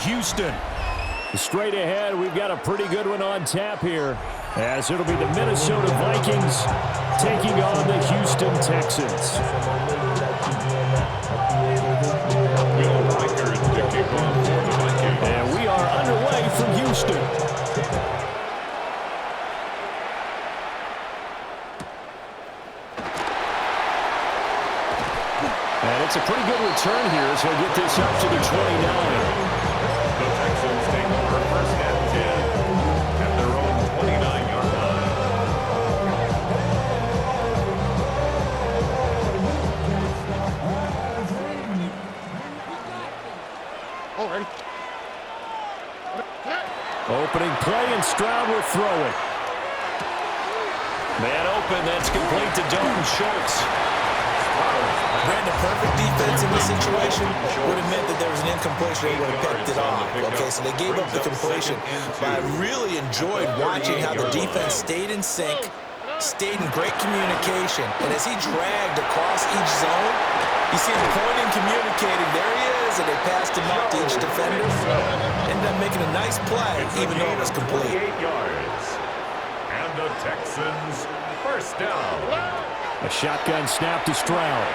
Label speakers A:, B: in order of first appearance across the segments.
A: Houston. Straight ahead, we've got a pretty good one on tap here, as it'll be the Minnesota Vikings taking on the Houston Texans. And we are underway from Houston. And it's a pretty good return here, so he'll get this up to the 29.
B: The Texans take over first and 10 at their own 29-yard line.
A: Opening play, and Stroud will throw it. Man open, that's complete to Dalton Schultz.
C: Brandon, perfect defense in this situation would have meant that there was an incompletion. They would have picked it off. Okay, so they gave up the completion. But I really enjoyed watching how the defense stayed in sync, stayed in great communication. And as he dragged across each zone, you see him pointing, communicating. There he is, and they passed him off to each defender. Ended up making a nice play, even though it was complete.
B: 48 yards. And the Texans first down.
A: A shotgun snap to Stroud.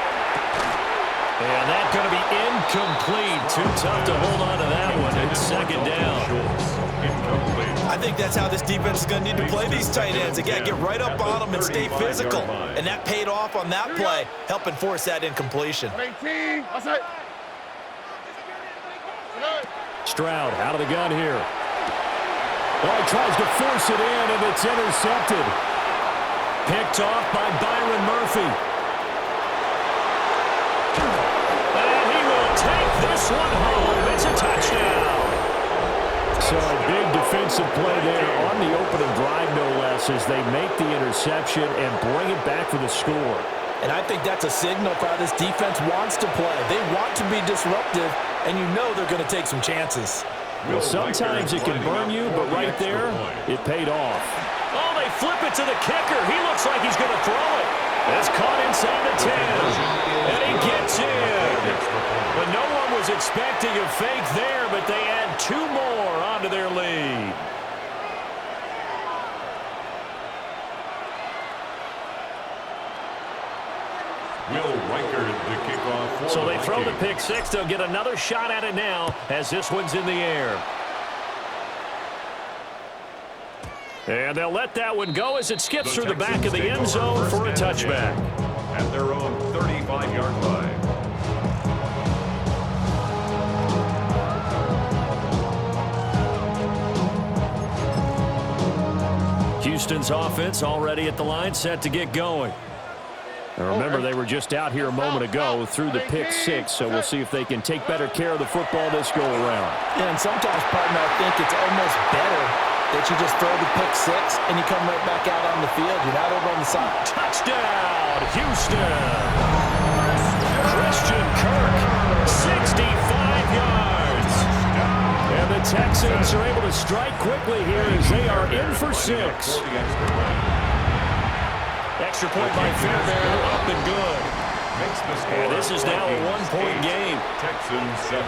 A: And that's going to be incomplete. Too tough to hold on to that one. It's second down.
C: I think that's how this defense is going to need to play these tight ends. They got to get right up on them and stay physical. And that paid off on that play, helping force that incompletion.
A: Stroud out of the gun here. Well, he tries to force it in, and it's intercepted. Picked off by Byron Murphy. And he will take this one home. It's a touchdown. So a big defensive play there on the opening drive, no less, as they make the interception and bring it back for the score.
C: And I think that's a signal for how this defense wants to play. They want to be disruptive, and you know they're going to take some chances.
A: Well, sometimes it can burn you, but right there, it paid off. Oh, they flip it to the kicker. He looks like he's going to throw it. It's caught inside the 10. And he gets in. But no one was expecting a fake there, but they add 2 more onto their lead.
B: Will Riker the kickoff.
A: So they throw the pick six. They'll get another shot at it now as this one's in the air. And they'll let that one go as it skips through the back of the end zone for a touchback.
B: At their own 35-yard line.
A: Houston's offense already at the line, set to get going. And remember, they were just out here a moment ago through the pick six, so we'll see if they can take better care of the football this go-around.
C: Yeah, and sometimes, partner, I think it's almost better that you just throw the pick six and you come right back out on the field. You're not over on the side.
A: Touchdown, Houston! Christian Kirk, 65 yards. And the Texans are able to strike quickly here as they are in for 6. Extra point by Fairbairn, up and good. And this is now a 1-point game.
B: Texans 7.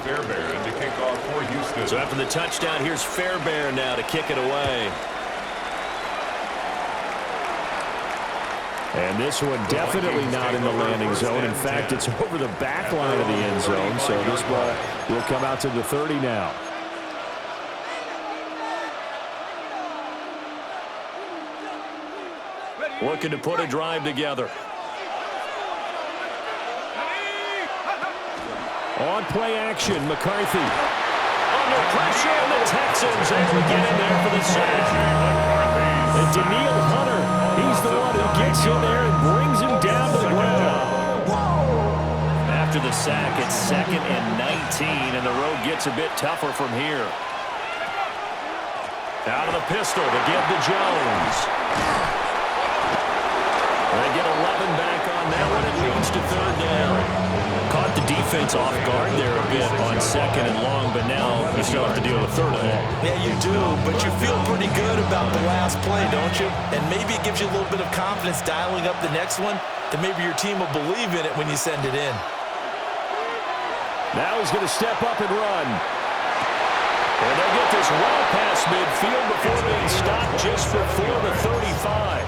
B: Fairbairn to kick off for Houston.
A: So after the touchdown, here's Fairbairn now to kick it away. And this one definitely not in the landing zone. In fact, it's over the back line of the end zone. So this ball will come out to the 30 now. Looking to put a drive together. On play action, McCarthy. Under pressure, and the Texans able to get in there for the sack. And Daniil Hunter, he's the one who gets in there and brings him down to the ground. After the sack, it's 2nd and 19, and the road gets a bit tougher from here. Out of the pistol to give to Jones. They get 11 back on on that one. It leads to third down. Caught the defense off guard there a bit on second and long, but now you still have to deal with third and long.
C: Yeah, you do, but you feel pretty good about the last play, don't you? And maybe it gives you a little bit of confidence dialing up the next one, that maybe your team will believe in it when you send it in.
A: Now he's going to step up and run. And they'll get this well past midfield before being stopped just before the 35.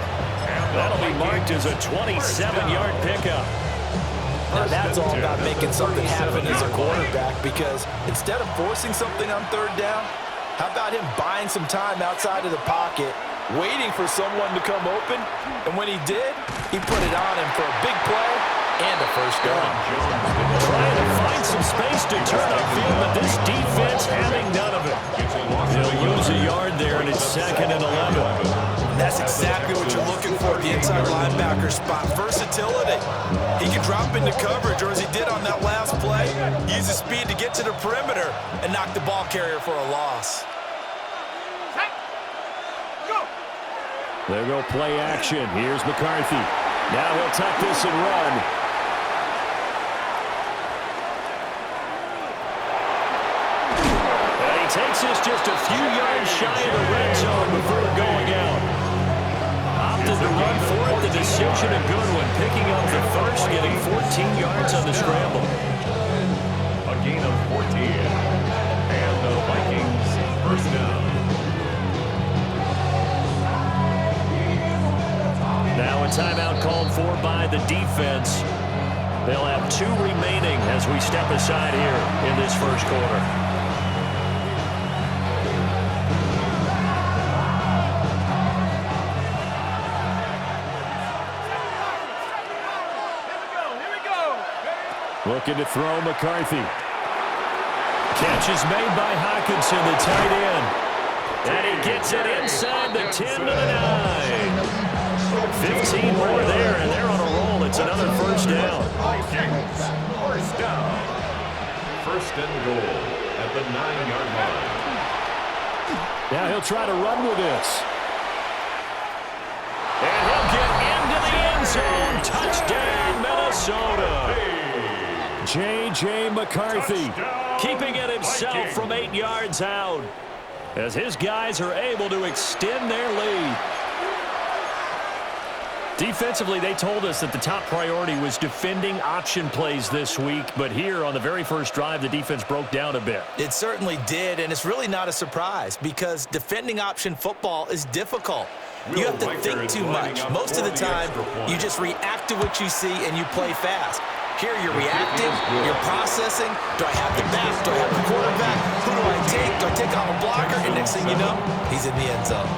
A: That'll be marked as a 27-yard pickup.
C: Now that's all about making something happen as a quarterback, because instead of forcing something on third down, how about him buying some time outside of the pocket, waiting for someone to come open, and when he did, he put it on him for a big play and a first down.
A: Trying to find some space to turn upfield, but this defense having none of it. They'll lose a yard there, and it's second and 11.
C: That's exactly what you're looking for at the inside linebacker spot. Versatility. He can drop into coverage, or as he did on that last play, use his speed to get to the perimeter and knock the ball carrier for a loss.
A: There go play action. Here's McCarthy. Now he'll tuck this and run. And he takes this just a few yards shy of the red zone before going out. Opted to run for it. The decision a good one. Picking up the first, getting 14 yards on the scramble.
B: A gain of 14. And the Vikings first down.
A: Now a timeout called for by the defense. They'll have 2 remaining as we step aside here in this first quarter. Looking to throw McCarthy. Catch is made by Hawkinson, the tight end. And he gets it inside the 10 to the 9. 15 more there, and they're on a roll. It's another first down.
B: Vikings first down. First and goal at the 9-yard line.
A: Now he'll try to run with this. And he'll get into the end zone. Touchdown, Minnesota. J.J. McCarthy keeping it himself from 8 yards out as his guys are able to extend their lead. Defensively, they told us that the top priority was defending option plays this week, but here on the very first drive, the defense broke down a bit.
C: It certainly did, and it's really not a surprise because defending option football is difficult. You have to think too much. Most of the time, you just react to what you see and you play fast. Here, you're reacting, you're processing. Do I have the back? Do I have the quarterback? Who do I take? Do I take on a blocker? And next thing you know, he's in the end zone.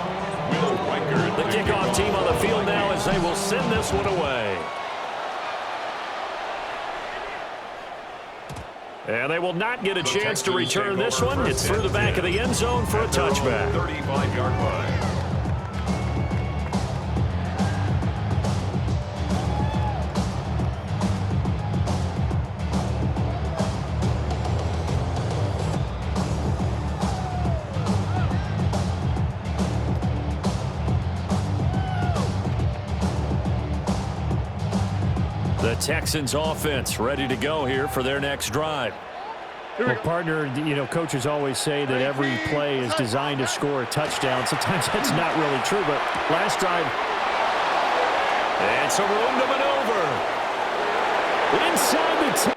A: The kickoff team on the field now as they will send this one away. And they will not get a chance to return this one. It's through the back of the end zone for a touchback.
B: 35-yard line.
A: The Texans offense ready to go here for their next drive.
D: Well, partner, you know, coaches always say that every play is designed to score a touchdown. Sometimes that's not really true, but last drive.
A: And some room to maneuver. Inside the 10.